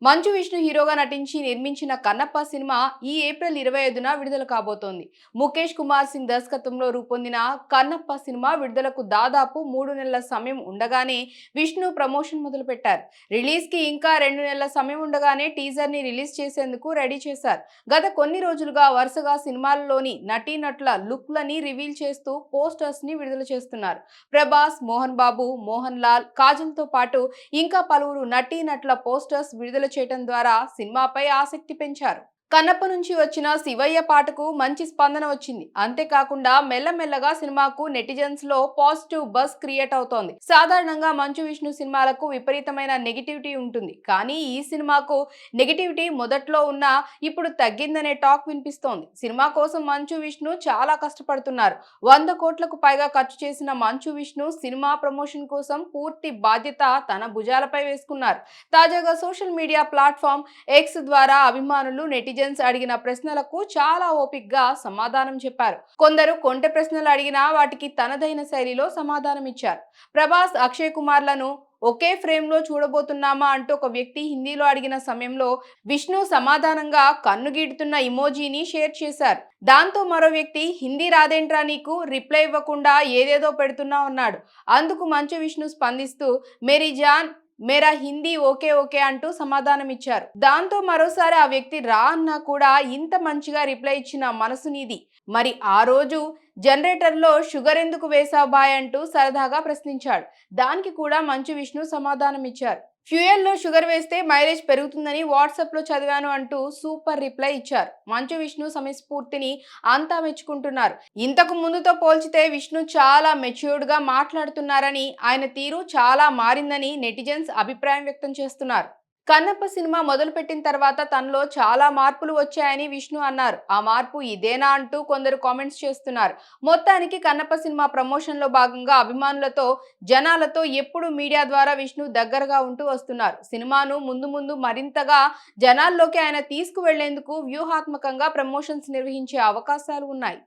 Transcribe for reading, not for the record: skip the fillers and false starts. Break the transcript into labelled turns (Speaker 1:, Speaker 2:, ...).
Speaker 1: మంచు విష్ణు హీరోగా నటించి నిర్మించిన కన్నప్ప సినిమా ఈ ఏప్రిల్ 25న విడుదల కాబోతోంది. ముఖేష్ కుమార్ సింగ్ దర్శకత్వంలో రూపొందిన కన్నప్ప సినిమా విడుదలకు దాదాపు 3 నెలల సమయం ఉండగానే విష్ణు ప్రమోషన్ మొదలుపెట్టారు. రిలీజ్ కి ఇంకా 2 నెలల సమయం ఉండగానే టీజర్ ని రిలీజ్ చేసేందుకు రెడీ చేశారు. గత కొన్ని రోజులుగా వరుసగా సినిమాలలోని నటీనటుల లుక్లని రివీల్ చేస్తూ పోస్టర్స్ ని విడుదల చేస్తున్నారు. ప్రభాస్, మోహన్ బాబు, మోహన్ లాల్, కాజల్ తో పాటు ఇంకా పలువురు నటీనటుల పోస్టర్స్ విడుదల చేయడం ద్వారా సినిమాపై ఆసక్తి పెంచారు. కన్నప్ప నుంచి వచ్చిన శివయ్య పాటకు మంచి స్పందన వచ్చింది. అంతేకాకుండా మెల్లమెల్లగా సినిమాకు నెటిజన్స్ లో పాజిటివ్ బజ్ క్రియేట్ అవుతోంది. సాధారణంగా మంచు విష్ణు సినిమాలకు విపరీతమైన నెగిటివిటీ ఉంటుంది. కానీ ఈ సినిమాకు నెగిటివిటీ మొదట్లో ఉన్నా ఇప్పుడు తగ్గిందనే టాక్ వినిపిస్తోంది. సినిమా కోసం మంచు విష్ణు చాలా కష్టపడుతున్నారు. 100 కోట్లకు పైగా ఖర్చు చేసిన మంచు విష్ణు సినిమా ప్రమోషన్ కోసం పూర్తి బాధ్యత తన భుజాలపై వేసుకున్నారు. తాజాగా సోషల్ మీడియా ప్లాట్ఫామ్ ఎక్స్ ద్వారా అభిమానులు నెటిజన్స్ అడిగిన ప్రశ్నలకు చాలా ఓపికగా సమాధానం చెప్పారు. కొందరు కొంటె ప్రశ్నలు అడిగినా వాటికి తనదైన శైలిలో సమాధానం ఇచ్చారు. ప్రభాస్, అక్షయ్ కుమార్లను ఒకే ఫ్రేమ్ లో చూడబోతున్నామా అంటూ ఒక వ్యక్తి హిందీలో అడిగిన సమయంలో విష్ణు సమాధానంగా కన్నుగీటుతున్న ఇమోజీని షేర్ చేశారు. దాంతో మరో వ్యక్తి హిందీ రాదేంట్రా నీకు, రిప్లై ఇవ్వకుండా ఏదేదో పెడుతున్నావు అన్నాడు. అందుకు మంచు విష్ణు స్పందిస్తూ మేరీ జాన్ మేరా హిందీ ఓకే ఓకే అంటూ సమాధానం ఇచ్చారు. దాంతో మరోసారి ఆ వ్యక్తి రా అన్నా కూడా ఇంత మంచిగా రిప్లై ఇచ్చిన మనసు నీది. మరి ఆ రోజు జనరేటర్లో షుగర్ ఎందుకు వేసావు బాయ్ అంటూ సరదాగా ప్రశ్నించాడు. దానికి కూడా మంచు విష్ణు సమాధానం ఇచ్చారు. ఫ్యూయల్లో షుగర్ వేస్తే మైలేజ్ పెరుగుతుందని వాట్సాప్ లో చదివాను అంటూ సూపర్ రిప్లై ఇచ్చారు. మంచు విష్ణు సమయస్ఫూర్తిని అంతా మెచ్చుకుంటున్నారు. ఇంతకు ముందుతో పోల్చితే విష్ణు చాలా మెచ్యూర్డ్ గా మాట్లాడుతున్నారని, ఆయన తీరు చాలా మారిందని నెటిజన్స్ అభిప్రాయం వ్యక్తం చేస్తున్నారు. కన్నప్ప సినిమా మొదలుపెట్టిన తర్వాత తనలో చాలా మార్పులు వచ్చాయని విష్ణు అన్నారు. ఆ మార్పు ఇదేనా అంటూ కొందరు కామెంట్స్ చేస్తున్నారు. మొత్తానికి కన్నప్ప సినిమా ప్రమోషన్ లో భాగంగా అభిమానులతో, జనాలతో ఎప్పుడు మీడియా ద్వారా విష్ణు దగ్గరగా ఉంటూ వస్తున్నారు. సినిమాను ముందు ముందు మరింతగా జనాల్లోకి ఆయన తీసుకువెళ్లేందుకు వ్యూహాత్మకంగా ప్రమోషన్స్ నిర్వహించే అవకాశాలు ఉన్నాయి.